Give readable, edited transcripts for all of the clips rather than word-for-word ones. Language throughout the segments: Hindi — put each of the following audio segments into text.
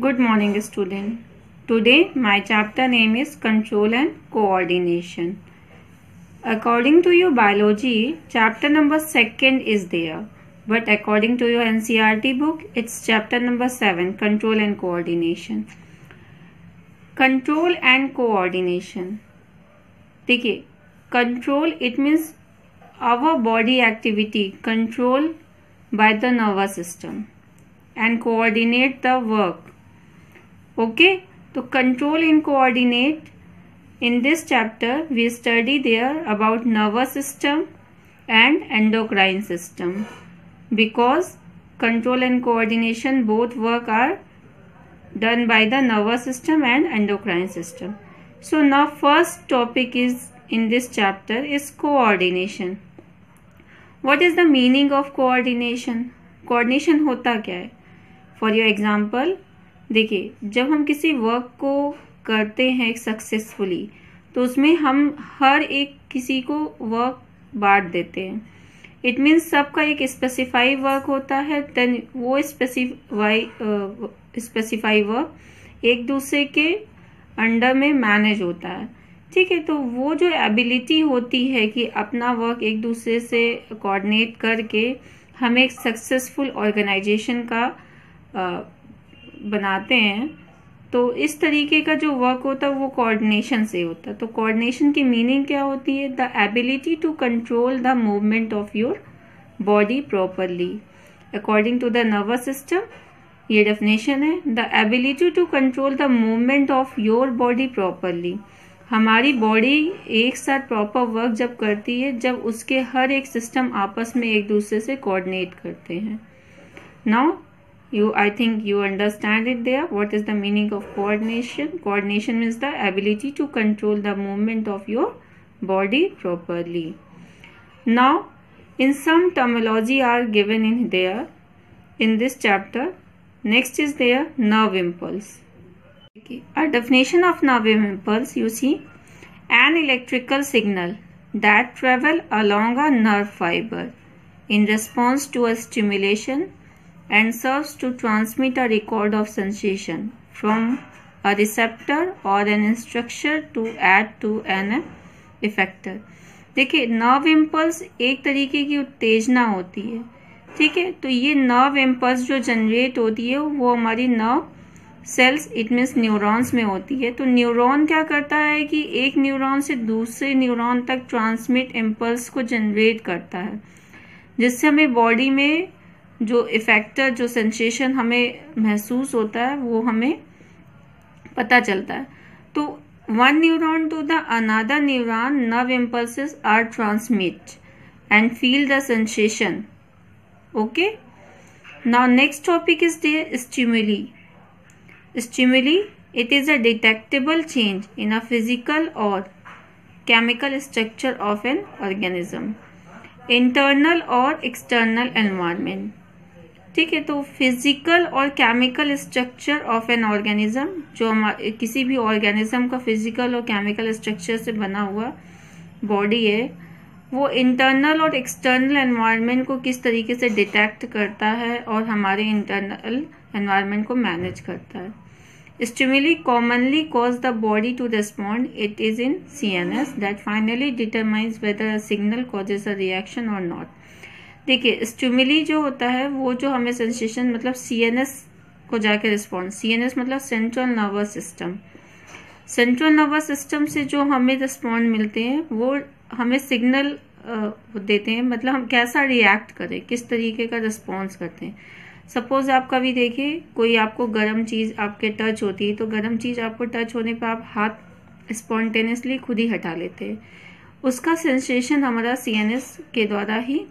Good morning, student. Today my chapter name is Control and Coordination. According to your biology, chapter number 2 is there, but according to your NCERT book, it's chapter number 7, Control and Coordination. Control and Coordination. देखिए, control it means our body activity control by the nervous system and coordinate the work. Okay, तो control and coordinate, in this chapter we study there about nervous system and endocrine system, because control and coordination both work are done by the nervous system and endocrine system. So now first topic is in this chapter is coordination. What is the meaning of coordination? Coordination होता क्या है? For your example, देखिए, जब हम किसी वर्क को करते हैं सक्सेसफुली, तो उसमें हम हर एक किसी को वर्क बांट देते हैं. इट मीन्स सबका एक स्पेसिफाई वर्क होता है, देन वो स्पेसिफाई वर्क एक दूसरे के अंडर में मैनेज होता है. ठीक है, तो वो जो एबिलिटी होती है कि अपना वर्क एक दूसरे से कोऑर्डिनेट करके हम एक सक्सेसफुल ऑर्गेनाइजेशन का बनाते हैं, तो इस तरीके का जो वर्क होता है वो कोऑर्डिनेशन से होता है. तो कोऑर्डिनेशन की मीनिंग क्या होती है? The ability to control the movement of your body properly according to the nervous system. ये डेफिनेशन है, the ability to control the movement of your body properly. हमारी बॉडी एक साथ प्रॉपर वर्क जब करती है, जब उसके हर एक सिस्टम आपस में एक दूसरे से कोऑर्डिनेट करते हैं. Now I think you understand it there. What is the meaning of coordination? Coordination means the ability to control the movement of your body properly. Now, in some terminology are given in there in this chapter. Next is there nerve impulse. Okay. A definition of nerve impulse, you see, an electrical signal that travel along a nerve fiber in response to a stimulation and serves to transmit a record of sensation from a receptor or an instruction to add to an effector. देखिए, नर्व इम्पल्स एक तरीके की उत्तेजना होती है. ठीक है, तो ये नर्व इम्पल्स जो जनरेट होती है वो हमारी nerve cells it means neurons में होती है. तो न्यूरॉन क्या करता है कि एक न्यूरॉन से दूसरे न्यूरॉन तक ट्रांसमिट इम्पल्स को जनरेट करता है, जिससे हमें बॉडी में जो इफेक्टर जो सेंसेशन हमें महसूस होता है वो हमें पता चलता है. तो one neuron to the another neuron nerve impulses are transmit and feel the sensation. Okay, now next topic is there stimuli. Stimuli it is a detectable change in a physical or chemical structure of an organism, internal or external environment. ठीक है, तो physical or chemical structure of an organism, जो किसी भी ऑर्गेनिज्म का फिजिकल और केमिकल स्ट्रक्चर से बना हुआ बॉडी है, वो इंटरनल और एक्सटर्नल एनवायरनमेंट को किस तरीके से डिटेक्ट करता है और हमारे इंटरनल एनवायरनमेंट को मैनेज करता है. Stimuli commonly cause the body to respond. It is in CNS that finally determines whether a signal causes a reaction or not. देखिए, स्टिमुली जो होता है वो जो हमें सेंसेशन मतलब CNS को जाके रिस्पॉन्ड. CNS मतलब central nervous system. Central nervous system से जो हमें रिस्पॉन्ड मिलते हैं वो हमें सिग्नल देते हैं, मतलब हम कैसा रिएक्ट करें, किस तरीके का रिस्पॉन्स करते हैं. सपोज आप कभी देखिए कोई आपको गर्म चीज़ आपके टच होती है, तो गर्म चीज़ आपको टच होने पर आप हाथ स्पॉन्टेनियसली खुद ही हटा लेते हैं. उसका सेंसेशन हमारा CNS के द्वारा ही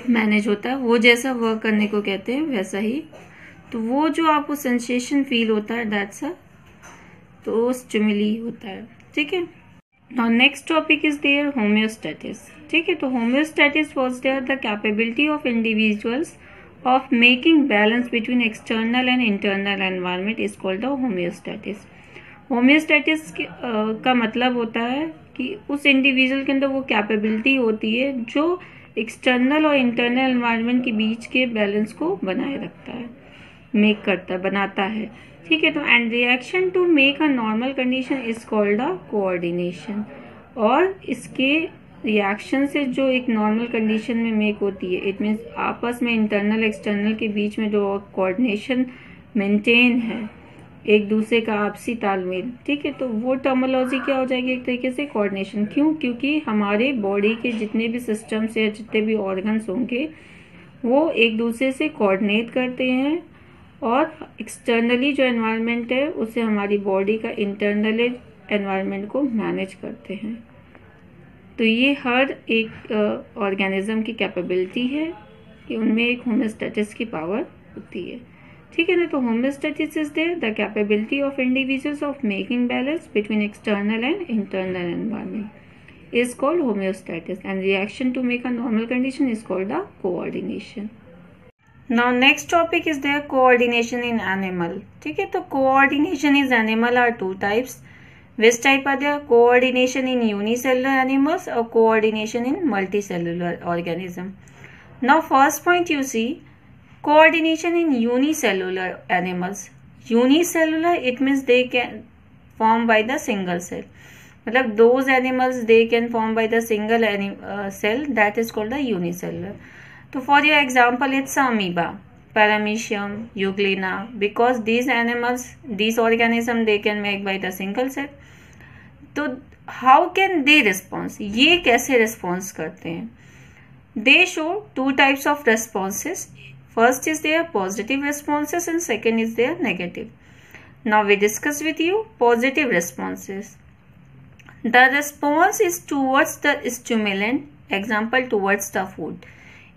मैनेज होता है. वो जैसा वर्क करने को कहते हैं वैसा ही. तो वो जो आपको सेंसेशन फील होता है दैट्स अ तो स्टिमुली होता है. ठीक है, now next topic is there homeostasis. ठीक है, तो homeostasis was there the capability of individuals of making balance between external and internal environment is called the homeostasis. होम्योस्टैटिस का मतलब होता है कि उस इंडिविजुअल के अंदर वो कैपेबिलिटी होती है जो एक्सटर्नल और इंटरनल एनवायरनमेंट के बीच के बैलेंस को बनाए रखता है. मेक करता है, बनाता है, ठीक है। तो and reaction to make a normal condition is called a coordination, और इसके रिएक्शन से जो एक नॉर्मल कंडीशन में मेक होती है, इट मीन्स आपस में इंटरनल एक्सटर्नल के बीच में जो कोऑर्डिनेशन मेंटेन है, एक दूसरे का आपसी तालमेल, ठीक है, तो वो टर्मोलॉजी क्या हो जाएगी, एक तरीके से कोऑर्डिनेशन। क्यों? क्योंकि हमारे बॉडी के जितने भी सिस्टम्स या जितने भी ऑर्गन्स होंगे वो एक दूसरे से कोऑर्डिनेट करते हैं, और एक्सटर्नली जो एनवायरनमेंट है उसे हमारी बॉडी का इंटरनल एनवायरनमेंट को मैनेज करते हैं। तो ये हर एक ऑर्गेनिज्म की कैपेबिलिटी है कि उनमें एक होम्योस्टेसिस की पावर होती है, ठीक है ना। तो homeostasis is there, the capability of individuals of making balance between external and internal environment is called homeostasis, and reaction to make a normal condition is called the coordination. Now next topic is there coordination in animal, ठीक है। तो coordination is animal are two types. Which type are there? Coordination in unicellular animals or coordination in multicellular organism. Now first point you see, coordination in unicellular animals. Unicellular it means they can form by the single cell. मतलब those animals they can form by the single cell, that is called the unicellular. So for your example it's amoeba, paramecium, euglena, because these animals, these organisms they can make by the single cell. तो हाउ कैन दे रिस्पॉन्स, ये कैसे रिस्पॉन्स करते हैं? They show two types of responses. First is there positive responses and second is there negative. Now we discuss with you positive responses. The response is towards the stimulant, example towards the food.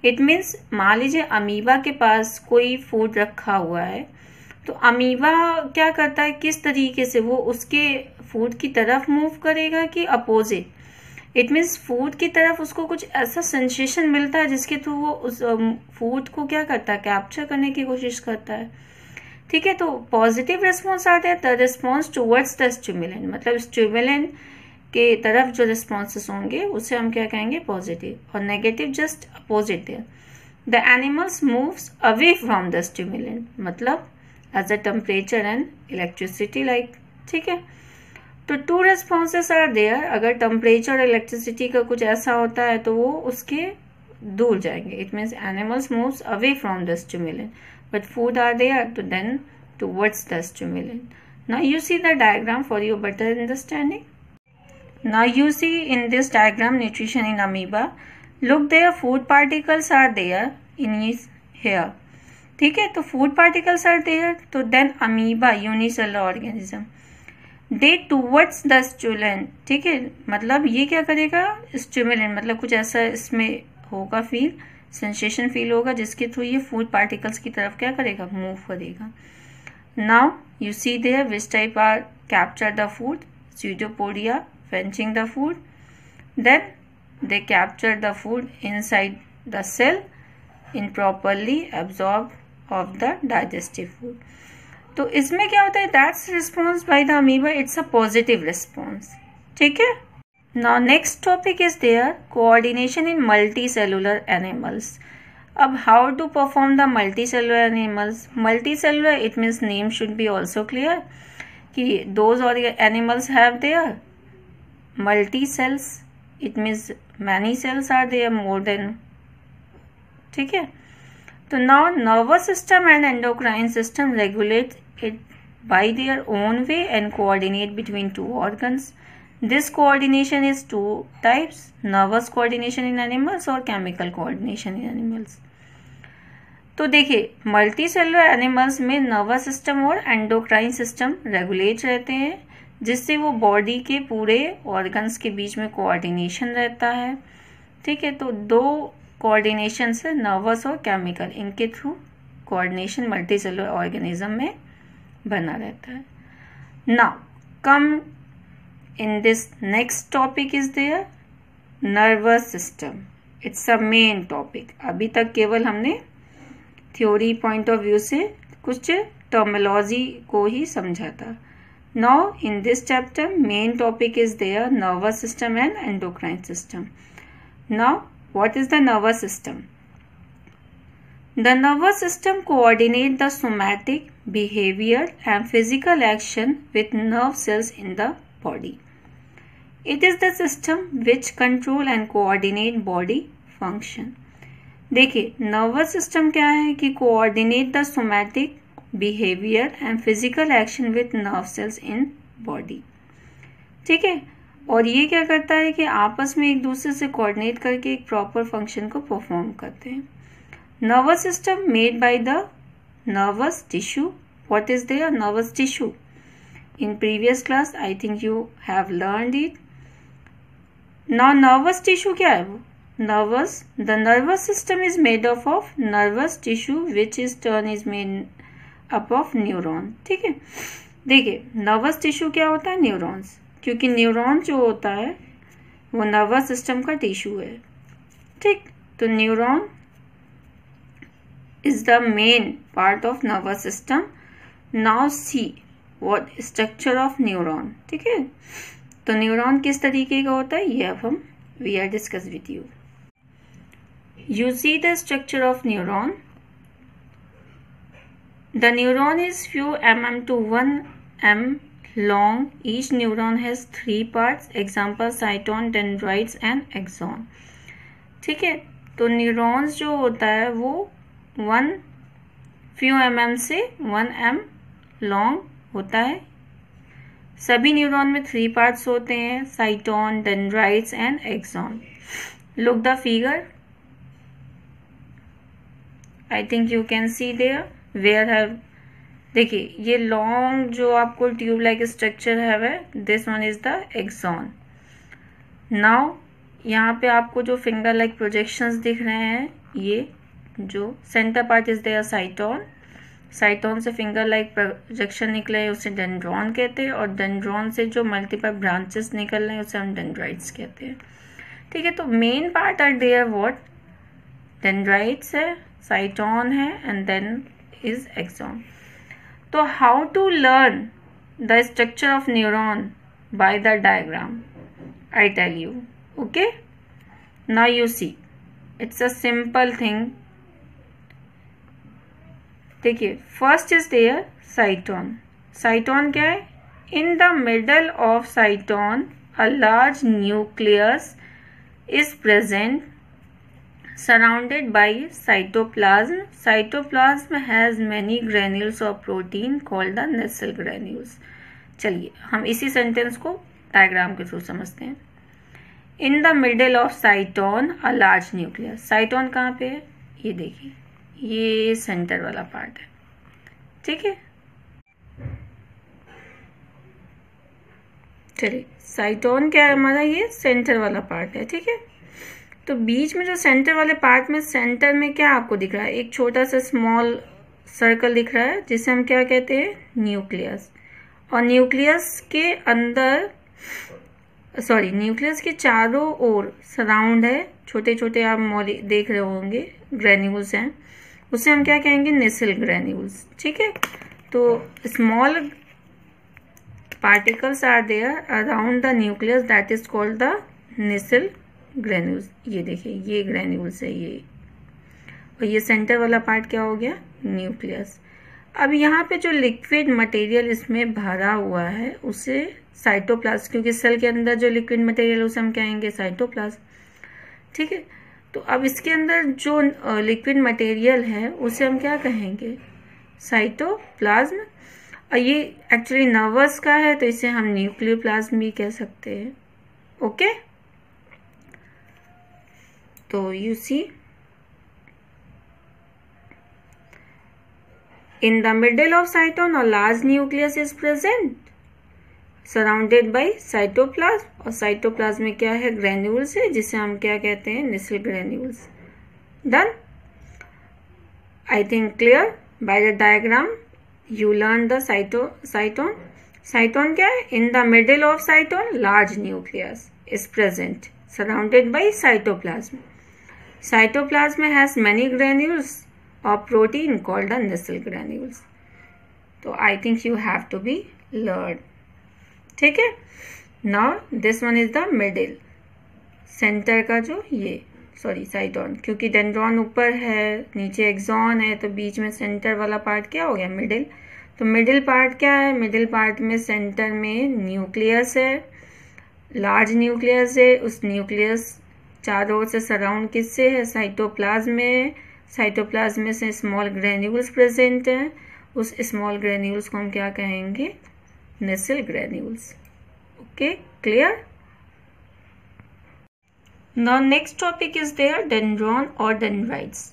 It means मान लीजिए अमीबा के पास कोई फूड रखा हुआ है, तो अमीबा क्या करता है, किस तरीके से वो उसके फूड की तरफ मूव करेगा कि अपोजिट. इट मीन्स फूड की तरफ उसको कुछ ऐसा सेंसेशन मिलता है जिसके थ्रू वो उस फूड को क्या करता है, कैप्चर करने की कोशिश करता है, ठीक है. तो पॉजिटिव रिस्पॉन्स आते हैं the response towards the stimulant, मतलब स्टिमुलेंट के तरफ जो रिस्पॉन्सेस होंगे उसे हम क्या कहेंगे, पॉजिटिव. और negative just opposite there. The animals moves away from the stimulant, मतलब as a temperature and electricity like, ठीक है. तो टू रेस्पॉन्सेस आर देयर. अगर टेम्परेचर और इलेक्ट्रिसिटी का कुछ ऐसा होता है तो वो उसके दूर जाएंगे. It means animals moves away from the stimulant, but food are there तो then towards the stimulant. Now you see the diagram for your better understanding. Now you see in this diagram nutrition in amoeba. Look there, food particles are there in here, ठीक है. तो फूड पार्टिकल्स आर देयर, तो then amoeba unicellular organism they towards the stimulant, ठीक है. मतलब ये क्या करेगा, स्टिमुलेंट मतलब कुछ ऐसा इसमें होगा, फील सेंसेशन फील होगा जिसके थ्रू ये फूड पार्टिकल्स की तरफ क्या करेगा, मूव करेगा. Now you see there which type are capture the food, pseudopodia fetching the food, then they capture the food inside the cell improperly absorbed of the digestive food. तो इसमें क्या होता है, that's response by the amoeba, it's a positive response, ठीक है. Now next topic is there coordination in multi cellular animals. अब how to perform the multi cellular animals. Multi cellular it means name should be also clear कि दोज और animals have their multi cells, it means many cells are there more than, ठीक है. तो now nervous system and endocrine system regulate it by their own way and coordinate between two organs. This coordination is two types, nervous coordination in animals और chemical coordination in animals. तो देखिए मल्टी सेलुलर एनिमल्स में नर्वस सिस्टम और एंडोक्राइन सिस्टम रेगुलेट रहते हैं, जिससे वो बॉडी के पूरे ऑर्गन्स के बीच में कोऑर्डिनेशन रहता है, ठीक है. तो दो कोऑर्डिनेशन से नर्वस और केमिकल, इनके through coordination multicellular organism में बना रहता है. Now come in this next topic is there nervous system. It's a main topic. अभी तक केवल हमने थ्योरी पॉइंट ऑफ व्यू से कुछ टर्मिनोलॉजी को ही समझा था. Now in this chapter main topic is there nervous system and endocrine system. Now what is the nervous system? The nervous system coordinates the somatic, behavior and physical action with nerve cells in the body. It is the system which control and coordinate body function. देखिए नर्वस सिस्टम क्या है कि coordinate the somatic behaviour and physical action with nerve cells in body. ठीक है, और ये क्या करता है कि आपस में एक दूसरे से कोऑर्डिनेट करके एक प्रॉपर फंक्शन को परफॉर्म करते हैं. Nervous system made by the nervous tissue. What is there? Nervous tissue. In previous class I think you have learned it. Now nervous tissue क्या है? वो nervous, the nervous system is made up of nervous tissue which is turn is made up of neuron. ठीक है, देखिए नर्वस टिश्यू क्या होता है? न्यूरॉन्स, क्योंकि न्यूरॉन जो होता है वो नर्वस सिस्टम का टिश्यू है. ठीक, तो neuron is the main part of nervous system. Now see what structure of neuron. ठीक है, तो न्यूरॉन किस तरीके का होता है ये अब हम we are discuss with you. You see the structure of neuron. The neuron is few mm to 1 m long. Each neuron has 3 parts. Example cyton, dendrites and axon. ठीक है, तो न्यूरॉन्स जो होता है वो 1 few mm से 1 m लॉन्ग होता है. सभी न्यूरॉन में 3 पार्ट्स होते हैं, cyton, dendrites and axon. Look the figure. I think you can see there where have. देखिए ये लॉन्ग जो आपको ट्यूब लाइक स्ट्रक्चर है, this one is the axon. Now यहाँ पे आपको जो फिंगर लाइक प्रोजेक्शंस दिख रहे हैं, ये जो centre part is there cyton. Cyton से फिंगर लाइक प्रोजेक्शन निकले हैं उसे डेंड्रॉन कहते हैं, और डेंड्रॉन से जो मल्टीपल ब्रांचेस निकल रहे हैं उसे हम डेंड्राइट्स कहते हैं. ठीक है, तो main part are there what? Dendrites है, साइटोन है एंड देन इज एक्सॉन. तो how to learn the structure of neuron? By the diagram I tell you. Okay, now you see it's a simple thing. देखिए first is there cyton. Cyton क्या है? In the middle of cyton a large nucleus is present surrounded by cytoplasm. Cytoplasm has many granules of protein called the Nissl granules. चलिए हम इसी सेंटेंस को डायग्राम के थ्रू समझते हैं. इन the middle of cyton a large nucleus. साइटोन कहाँ पे है? ये देखिए, ये सेंटर वाला पार्ट है. ठीक है, चलिए साइटोन क्या है हमारा? ये सेंटर वाला पार्ट है. ठीक है, तो बीच में जो सेंटर वाले पार्ट में सेंटर में क्या आपको दिख रहा है? एक छोटा सा स्मॉल सर्कल दिख रहा है जिसे हम क्या कहते हैं? न्यूक्लियस. और न्यूक्लियस के अंदर न्यूक्लियस के चारों ओर सराउंड है छोटे छोटे, आप देख रहे होंगे ग्रेन्यूल्स हैं, उसे हम क्या कहेंगे? निसल ग्रेन्यूल्स. ठीक है, तो small particles are there around the nucleus that is called the Nissl granules. ये देखिए ये granules है ये, और ये सेंटर वाला पार्ट क्या हो गया? न्यूक्लियस. अब यहाँ पे जो लिक्विड मटेरियल इसमें भरा हुआ है उसे साइटोप्लाज्म, क्योंकि सेल के अंदर जो लिक्विड मटेरियल उसे हम कहेंगे साइटोप्लाज्म. ठीक है, तो अब इसके अंदर जो लिक्विड मटेरियल है उसे हम क्या कहेंगे? साइटोप्लाज्म. और ये एक्चुअली नर्वस का है तो इसे हम न्यूक्लियोप्लाज्म भी कह सकते हैं. ओके, तो you see in the middle of cyton और large nucleus is present surrounded by cytoplasm. और साइटोप्लाज्म में क्या है? ग्रेन्यूल्स है जिसे हम क्या कहते हैं? Nissl granules. Done. I think clear by the diagram you learn the cyton. Cyton क्या है? in the middle of cyton large nucleus is present surrounded by cytoplasm. Cytoplasm has many granules of protein called the Nissl granules. तो I think you have to be learned. ठीक है, now this one is the middle, center का जो ये सॉरी साइटोन, क्योंकि डेंड्रॉन ऊपर है, नीचे एक्सॉन है, तो बीच में सेंटर वाला पार्ट क्या हो गया, मिडिल। तो मिडिल पार्ट क्या है, मिडिल पार्ट में सेंटर में न्यूक्लियस है, लार्ज न्यूक्लियस है। उस न्यूक्लियस चारों ओर से सराउंड किससे है, साइटोप्लाज्म में। साइटोप्लाज्म में से स्मॉल ग्रेन्यूल्स प्रेजेंट हैं। उस स्मॉल ग्रेन्यूल्स को हम क्या कहेंगे, Nissl granules. Okay, clear. Now next topic is there dendron और डेंड्राइट्स।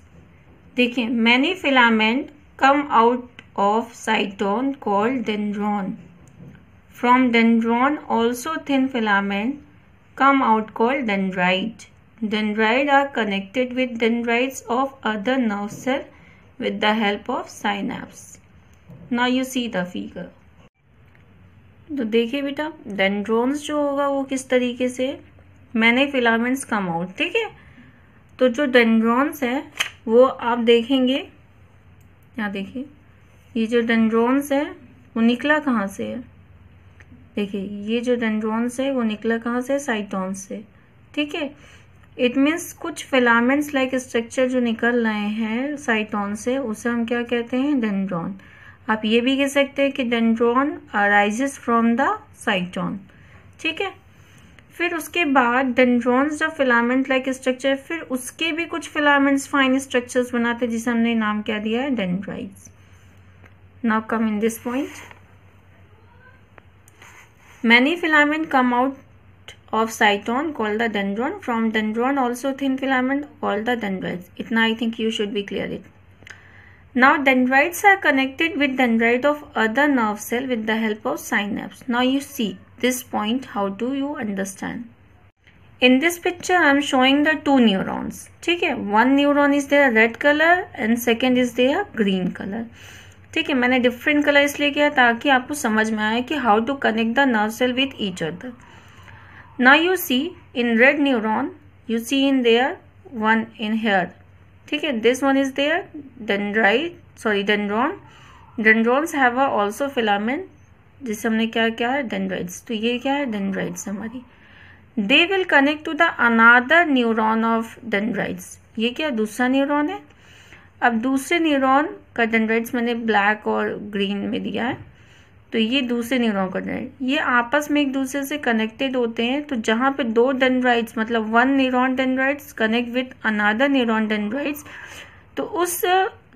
देखिए, many filament come out of cytone called dendron. From dendron also thin filament come out called dendrite. Dendrite are connected with dendrites of other nerve cell with the help of synapse. Now you see the figure. तो देखिए बेटा, डेंड्रॉन्स जो होगा वो किस तरीके से, मैंने फिलामेंट्स कम आउट, ठीक है। तो जो डेंड्रॉन्स है वो आप देखेंगे, यहाँ देखिए, ये जो डेंड्रॉन्स है वो निकला कहाँ से है, देखिए ये जो डेंड्रॉन्स है वो निकला कहाँ से, साइटोन से, ठीक है। इट मीन्स कुछ फिलामेंट्स लाइक स्ट्रक्चर जो निकल रहे हैं साइटोन से, उसे हम क्या कहते हैं, डेंड्रॉन। आप ये भी कह सकते हैं कि डेंड्रॉन अराइजेस फ्रॉम द साइटोन, ठीक है। फिर उसके बाद डेंड्रॉन्स जब फिलामेंट लाइक स्ट्रक्चर, फिर उसके भी कुछ फिलामेंट्स फाइन स्ट्रक्चर्स बनाते हैं जिसे हमने नाम क्या दिया है, dendrites. Now come in this point. Many filament come out of cytone called the dendron. From dendron also thin filament called the dendrites. Itna I think you should be clear it. Now dendrites are connected with dendrite of other nerve cell with the help of synapse. Now you see this point. How do you understand? In this picture I am showing the two neurons. ठीक है, one neuron is there red color and second is there green color. ठीक है, मैंने डिफरेंट कलर इसलिए किया ताकि आपको समझ में आए कि how to connect the nerve cell with each other. Now you see in red neuron, you see in there one in here, ठीक है, this one is there dendron. Dendrons have also filament जिसे हमने क्या क्या है, डेंड्राइट्स। तो ये क्या है, डेंड्राइट्स हमारी। They will connect to the another neuron of dendrites. ये क्या, दूसरा न्यूरॉन है। अब दूसरे न्यूरॉन का डेंड्राइट्स मैंने ब्लैक और ग्रीन में दिया है, तो ये दूसरे न्यूरॉन का डेंड्राइट, ये आपस में एक दूसरे से कनेक्टेड होते हैं। तो जहाँ पे दो डेंड्राइट्स, मतलब one neuron dendrites connect with another neuron dendrites, तो उस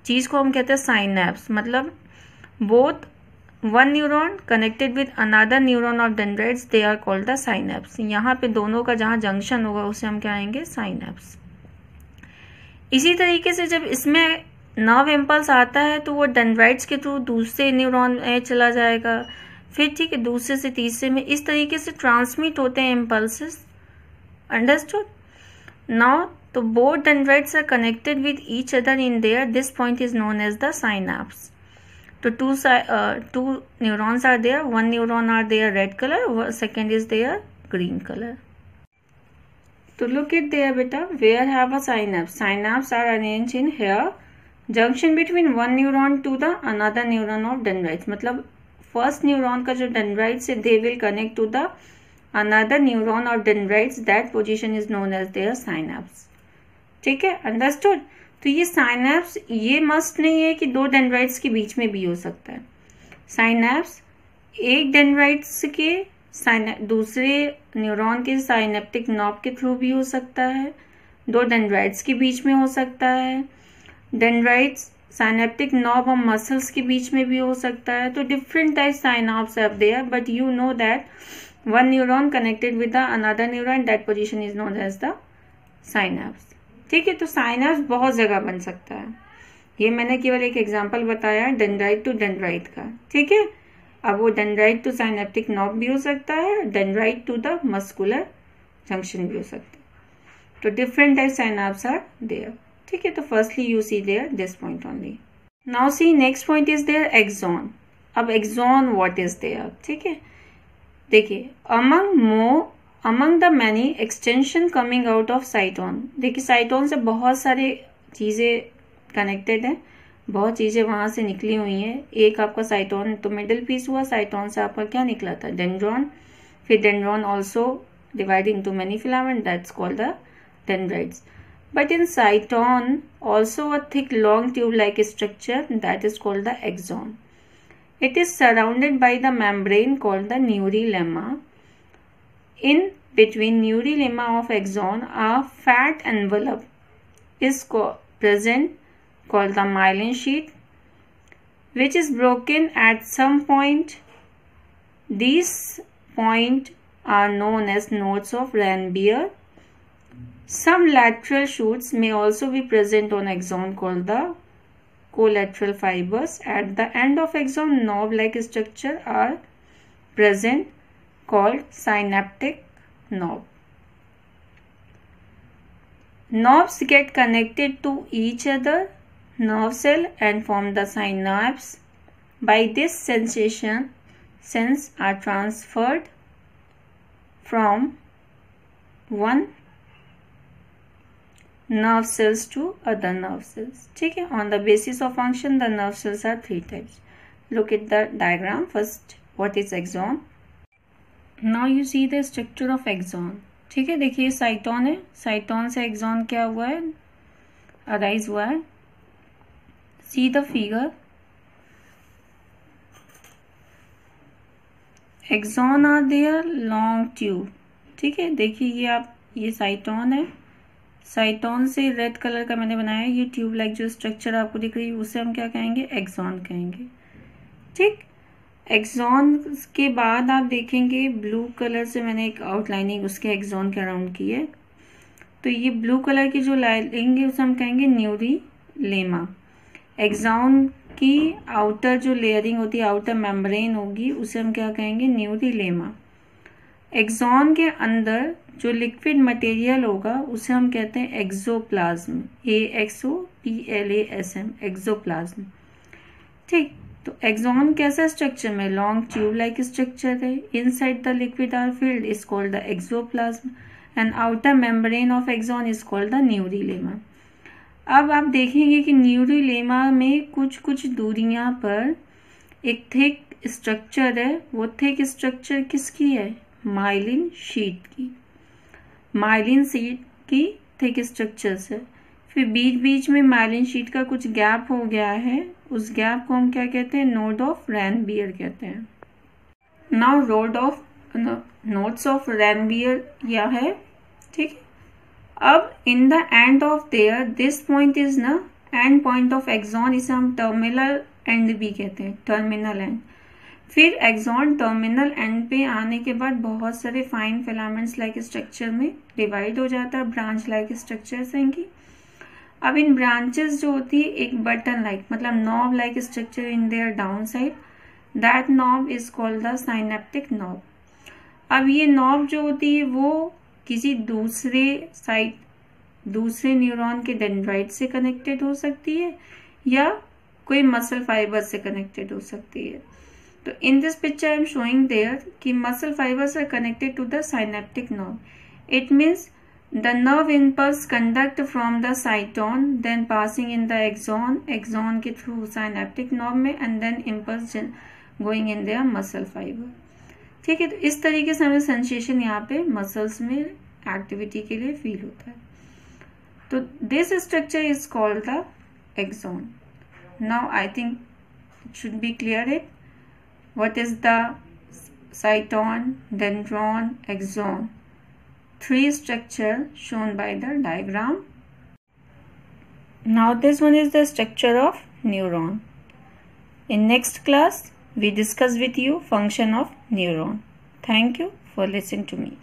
चीज़ को हम कहते हैं साइनैप्स। मतलब both one neuron connected with another neuron of dendrites, they are called the synapse. यहाँ पे दोनों का जहाँ जंक्शन होगा उसे हम क्या आएंगे, साइनैप्स। इसी तरीके से जब इसमें नर्व इम्पल्स आता है तो वो डेंड्राइट्स के थ्रू दूसरे न्यूरॉन में चला जाएगा, फिर ठीक है दूसरे से तीसरे में, इस तरीके से ट्रांसमिट होते हैं इम्पल्सेस। Understood now? तो both dendrites are connected with each other in there, this point is known as the synapse. तो two neurons are there, one neuron are there red colour, second is there green colour. So look at there beta, where have a synapse? Synapses are arranged in here, junction between one neuron to the another neuron of dendrites. मतलब first neuron का जो dendrites है, they will connect to the another neuron of dendrites. That position is known as their synapse. ठीक है, understood? तो ये synapse ये मस्ट नहीं है कि दो dendrites के बीच में भी हो सकता है। synapse एक dendrites के दूसरे न्यूरॉन के साइनेप्टिक नॉब के थ्रू भी हो सकता है, दो डेंड्राइट्स के बीच में हो सकता है, डेंड्राइट्स साइनेप्टिक नॉब और मसल्स के बीच में भी हो सकता है। तो different type synapse are there, but you know that one neuron connected with the another neuron, that position is known as the synapse. ठीक है, तो साइनाप्स बहुत जगह बन सकता है। ये मैंने केवल एक एग्जांपल बताया डेंड्राइट टू डेंड्राइट का। ठीक है, अब वो डेंड्राइट टू साइनेप्टिक नॉब भी हो सकता है, dendrite to the muscular junction भी हो सकता है। तो different type synapse are there. ठीक है, तो firstly you see there this point only. Now see next point is there axon. अब एक्सॉन व्हाट इज देयर? ठीक है, देखिए among the many extension coming out of cyton. देखिए साइटोन से बहुत सारे चीजें कनेक्टेड हैं, बहुत चीजें वहां से निकली हुई हैं। एक आपका साइटोन तो मिडिल पीस हुआ, साइटोन से आपका क्या निकला था? डेंड्रॉन। फिर dendron also divide into many filament, that's called the dendrites. But in cyton, also a thick long tube-like structure that is called the axon. It is surrounded by the membrane called the neurilemma. In between neurilemma of axon, a fat envelope is present called the myelin sheath, which is broken at some point. These points are known as nodes of Ranvier. Some lateral shoots may also be present on axon called the collateral fibers. At the end of axon, knob-like structure are present called synaptic knob. Knobs get connected to each other nerve cell and form the synapse. By this sense are transferred from one nerve cells to other nerve cells. ठीक है. On the basis of function, the nerve cells are 3 types. Look at the diagram. First, what is axon? Now you see the structure of axon. ठीक है. देखिए साइटोन है. साइटोन से axon क्या हुआ है? अराइज हुआ है. See the figure. Axon are there, long tube. ठीक है. देखिए ये साइटोन है. साइटोन से रेड कलर का मैंने बनाया है. ये ट्यूब लाइक जो स्ट्रक्चर आपको दिख रही है उसे हम क्या कहेंगे? एक्सॉन कहेंगे. ठीक. एक्सॉन के बाद आप देखेंगे ब्लू कलर से मैंने एक आउटलाइनिंग उसके एक्सॉन के अराउंड की है. तो ये ब्लू कलर की जो लाइन है उसे हम कहेंगे न्यूरिलेमा. एक्सॉन की आउटर जो लेयरिंग होती है, आउटर मेम्ब्रेन होगी, उसे हम क्या कहेंगे? न्यूरिलेमा. एक्सॉन के अंदर जो लिक्विड मटेरियल होगा उसे हम कहते हैं एक्सोप्लाज्म. AXOPLASM, axoplasm. ठीक. तो एक्सॉन कैसा स्ट्रक्चर में? लॉन्ग ट्यूब लाइक स्ट्रक्चर है. Inside the liquid are filled is called the axoplasm and outer membrane of axon is called the neurilemma. अब आप देखेंगे कि न्यूरिलेमा में कुछ दूरियां पर एक थिक स्ट्रक्चर है. वो थिक स्ट्रक्चर किसकी है? माइलिन शीट की. माइलिन शीट की थिक स्ट्रक्चर्स है. फिर बीच में माइलिन शीट का कुछ गैप हो गया है. उस गैप को हम क्या कहते हैं? नोड ऑफ रैनवियर कहते हैं. नाउ नोड्स ऑफ रैनवियर यह है. ठीक. अब in the end of their this point is ना एंड पॉइंट ऑफ एक्सॉन. इसे हम टर्मिनल एंड भी कहते हैं. Terminal and. फिर एक्सॉन टर्मिनल एंड पे आने के बाद बहुत सारे फाइन फिलामेंट्स लाइक स्ट्रक्चर में डिवाइड हो जाता है. ब्रांच लाइक स्ट्रक्चर्स हैं कि. अब इन ब्रांचेस जो होती है एक बटन लाइक मतलब knob like structure in their down side. That knob is called the synaptic knob. अब ये नॉब जो होती है वो किसी दूसरे न्यूरॉन के डेंड्राइट से कनेक्टेड हो सकती है या कोई मसल फाइबर से कनेक्टेड हो सकती है. तो in this picture I am showing there कि muscle fibers are connected to the synaptic nerve. It means the nerve impulse conduct from the cyton then passing in the axon के through synaptic nerve में and then impulse going in their muscle fiber. ठीक है. तो इस तरीके से हमें सेंसेशन यहाँ पे मसल्स में एक्टिविटी के लिए फील होता है. तो this structure is called the axon. Now I think it should be clear it. What is the cyton, dendron, axon? 3 structure shown by the diagram. Now this one is the structure of neuron. In next class, we discuss with you function of neuron. Thank you for listening to me.